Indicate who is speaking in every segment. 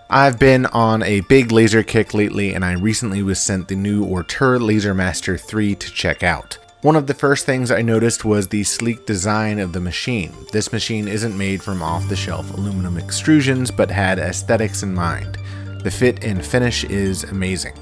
Speaker 1: I've been on a big laser kick lately, and I recently was sent the new Ortur Laser Master 3 to check out. One of the first things I noticed was the sleek design of the machine. This machine isn't made from off-the-shelf aluminum extrusions, but had aesthetics in mind. The fit and finish is amazing.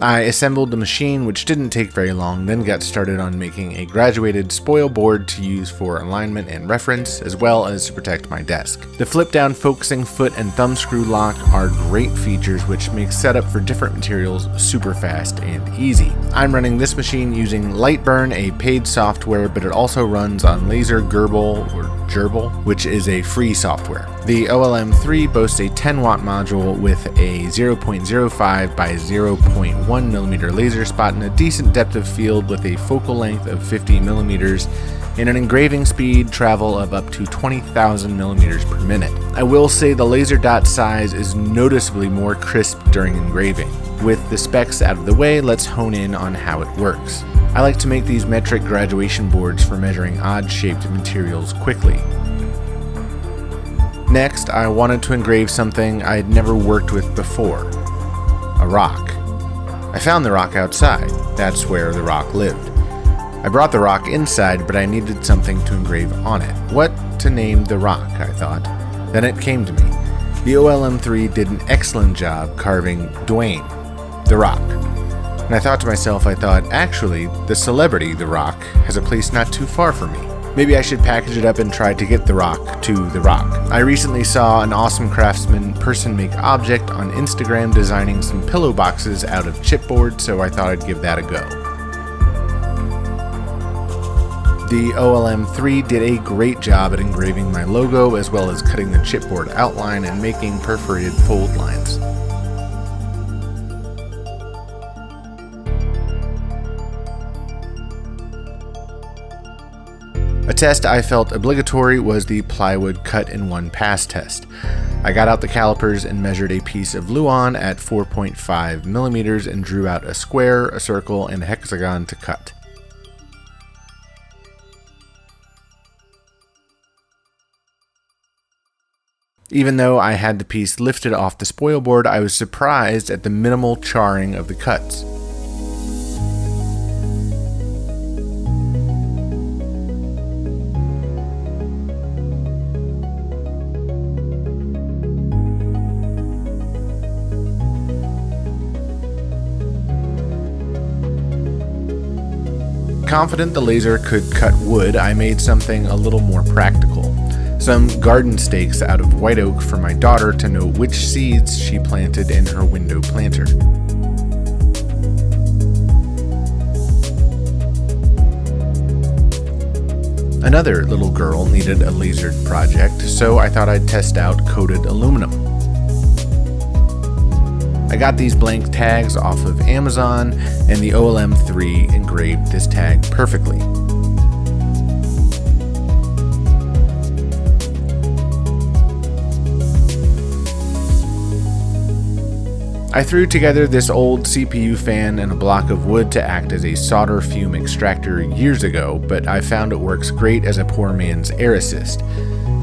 Speaker 1: I assembled the machine, which didn't take very long, then got started on making a graduated spoil board to use for alignment and reference, as well as to protect my desk. The flip-down focusing foot and thumb screw lock are great features, which makes setup for different materials super fast and easy. I'm running this machine using Lightburn, a paid software, but it also runs on Laser Gerbil, which is a free software. The OLM3 boasts a 10-watt module with a 0.05 by 0.1mm laser spot and a decent depth of field with a focal length of 50mm and an engraving speed travel of up to 20,000 millimeters per minute. I will say the laser dot size is noticeably more crisp during engraving. With the specs out of the way, let's hone in on how it works. I like to make these metric graduation boards for measuring odd-shaped materials quickly. Next, I wanted to engrave something I'd never worked with before, a rock. I found the rock outside. That's where the rock lived. I brought the rock inside, but I needed something to engrave on it. What to name the rock, I thought. Then it came to me. The OLM3 did an excellent job carving Dwayne, the Rock. And I thought to myself, actually, the celebrity, The Rock, has a place not too far from me. Maybe I should package it up and try to get The Rock to The Rock. I recently saw an awesome craftsman person make object on Instagram designing some pillow boxes out of chipboard, so I thought I'd give that a go. The OLM3 did a great job at engraving my logo, as well as cutting the chipboard outline and making perforated fold lines. A test I felt obligatory was the Plywood cut-in-one-pass test. I got out the calipers and measured a piece of Luan at 4.5mm and drew out a square, a circle, and a hexagon to cut. Even though I had the piece lifted off the spoil board, I was surprised at the minimal charring of the cuts. Confident the laser could cut wood, I made something a little more practical. Some garden stakes out of white oak for my daughter to know which seeds she planted in her window planter. Another little girl needed a lasered project, so I thought I'd test out coated aluminum. I got these blank tags off of Amazon, and the OLM3 engraved this tag perfectly. I threw together this old CPU fan and a block of wood to act as a solder fume extractor years ago, but I found it works great as a poor man's air assist.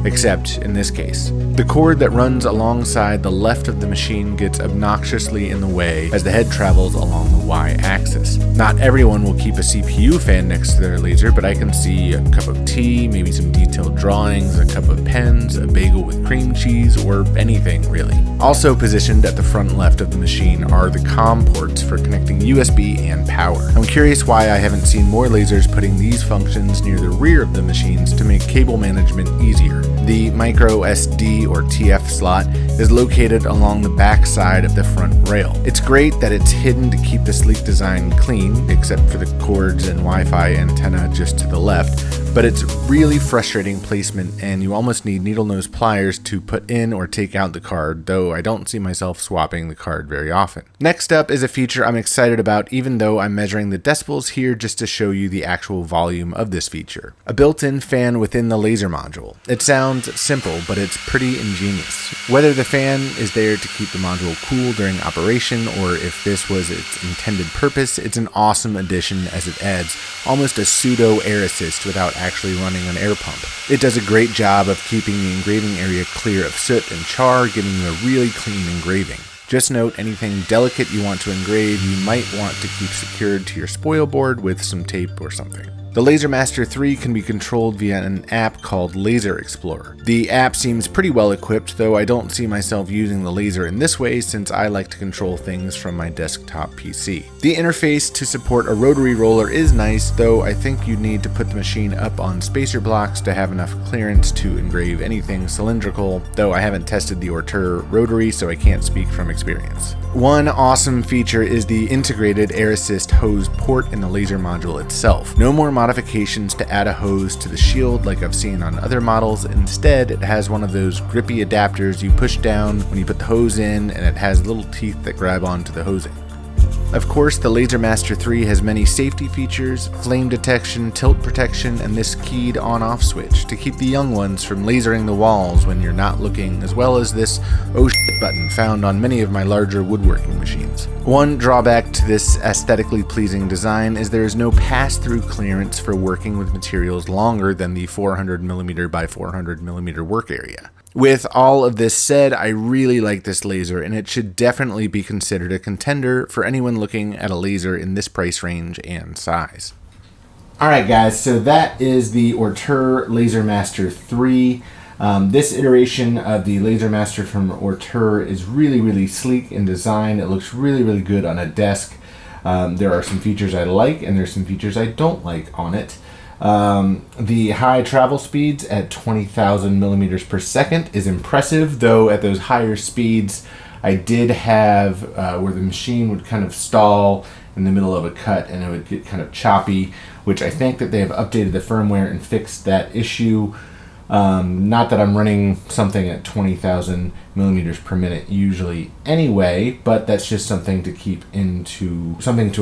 Speaker 1: Except in this case. The cord that runs alongside the left of the machine gets obnoxiously in the way as the head travels along the Y-axis. Not everyone will keep a CPU fan next to their laser, but I can see a cup of tea, maybe some detailed drawings, a cup of pens, a bagel with cream cheese, or anything really. Also positioned at the front left of the machine are the COM ports for connecting USB and power. I'm curious why I haven't seen more lasers putting these functions near the rear of the machines to make cable management easier. The micro SD or TF slot is located along the back side of the front rail. It's great that it's hidden to keep the sleek design clean, except for the cords and Wi-Fi antenna just to the left, but it's really frustrating placement and you almost need needle nose pliers to put in or take out the card, though I don't see myself swapping the card very often. Next up is a feature I'm excited about, even though I'm measuring the decibels here just to show you the actual volume of this feature. A built-in fan within the laser module. It sounds simple, but it's pretty ingenious. Whether the fan is there to keep the module cool during operation, or if this was its intended purpose, it's an awesome addition as it adds almost a pseudo air assist without actually running an air pump. It does a great job of keeping the engraving area clear of soot and char, giving you a really clean engraving. Just note, anything delicate you want to engrave, you might want to keep secured to your spoil board with some tape or something. The Laser Master 3 can be controlled via an app called Laser Explorer. The app seems pretty well equipped, though I don't see myself using the laser in this way since I like to control things from my desktop PC. The interface to support a rotary roller is nice, though I think you need to put the machine up on spacer blocks to have enough clearance to engrave anything cylindrical, though I haven't tested the Ortur rotary, so I can't speak from experience. One awesome feature is the integrated air assist hose port in the laser module itself. No more modifications to add a hose to the shield like I've seen on other models. Instead, it has one of those grippy adapters you push down when you put the hose in, and it has little teeth that grab onto the hosing. Of course, the Laser Master 3 has many safety features, flame detection, tilt protection, and this keyed on-off switch to keep the young ones from lasering the walls when you're not looking, as well as this oh shit button found on many of my larger woodworking machines. One drawback to this aesthetically pleasing design is there is no pass-through clearance for working with materials longer than the 400mm by 400mm work area. With all of this said, I really like this laser, and it should definitely be considered a contender for anyone looking at a laser in this price range and size. Alright guys, so that is the Ortur Laser Master 3. This iteration of the Laser Master from Ortur is really sleek in design. It looks really good on a desk. There are some features I like, and there's some features I don't like on it. The high travel speeds at 20,000 millimeters per second is impressive, though at those higher speeds I did have where the machine would kind of stall in the middle of a cut and it would get kind of choppy, which I think that they have updated the firmware and fixed that issue. Not that I'm running something at 20,000 millimeters per minute usually anyway, but that's just something to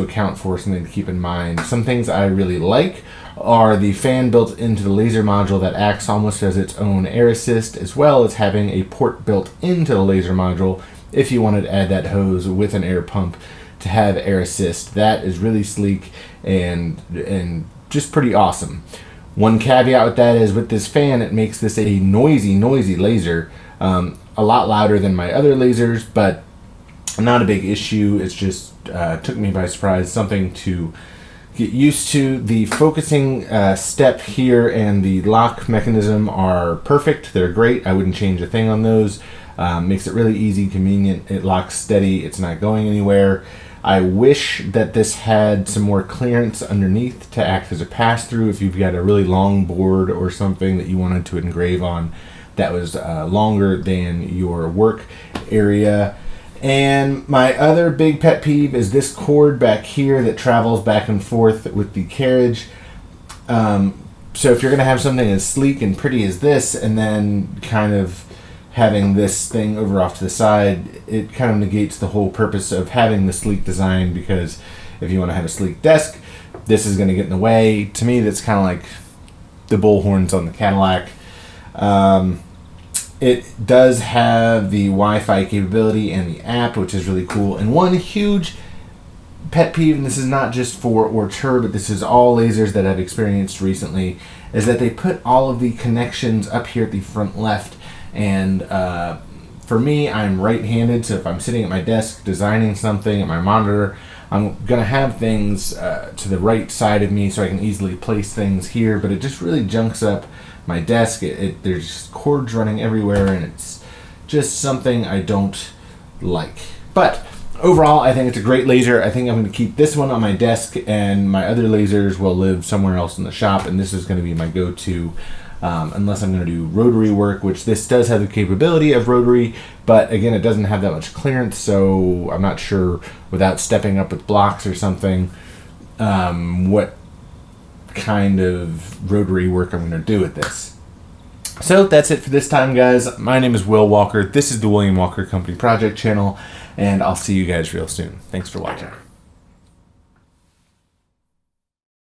Speaker 1: account for, something to keep in mind. Some things I really like are the fan built into the laser module that acts almost as its own air assist, as well as having a port built into the laser module if you wanted to add that hose with an air pump to have air assist. That is really sleek and just pretty awesome. One caveat with that is with this fan, it makes this a noisy laser, a lot louder than my other lasers, but not a big issue. It's just took me by surprise, something to get used to. The focusing step here and the lock mechanism are perfect. They're great. I wouldn't change a thing on those. Makes it really easy, convenient. It locks steady. It's not going anywhere. I wish that this had some more clearance underneath to act as a pass-through if you've got a really long board or something that you wanted to engrave on that was longer than your work area. And my other big pet peeve is this cord back here that travels back and forth with the carriage. So if you're going to have something as sleek and pretty as this, and then kind of having this thing over off to the side, it kind of negates the whole purpose of having the sleek design, because if you want to have a sleek desk, this is going to get in the way. To me, that's kind of like the bull horns on the Cadillac. It does have the Wi-Fi capability and the app, which is really cool. And one huge pet peeve, and this is not just for Ortur, but this is all lasers that I've experienced recently, is that they put all of the connections up here at the front left. And for me, I'm right-handed, so if I'm sitting at my desk designing something at my monitor, I'm going to have things to the right side of me so I can easily place things here, but it just really junks up my desk. There's just cords running everywhere, and it's just something I don't like. But overall, I think it's a great laser. I think I'm going to keep this one on my desk, and my other lasers will live somewhere else in the shop, and this is going to be my go-to. Unless I'm going to do rotary work, which this does have the capability of rotary, but again, it doesn't have that much clearance, so I'm not sure, without stepping up with blocks or something, what kind of rotary work I'm going to do with this. So that's it for this time, guys. My name is Will Walker. This is the William Walker Company Project channel, and I'll see you guys real soon. Thanks for watching.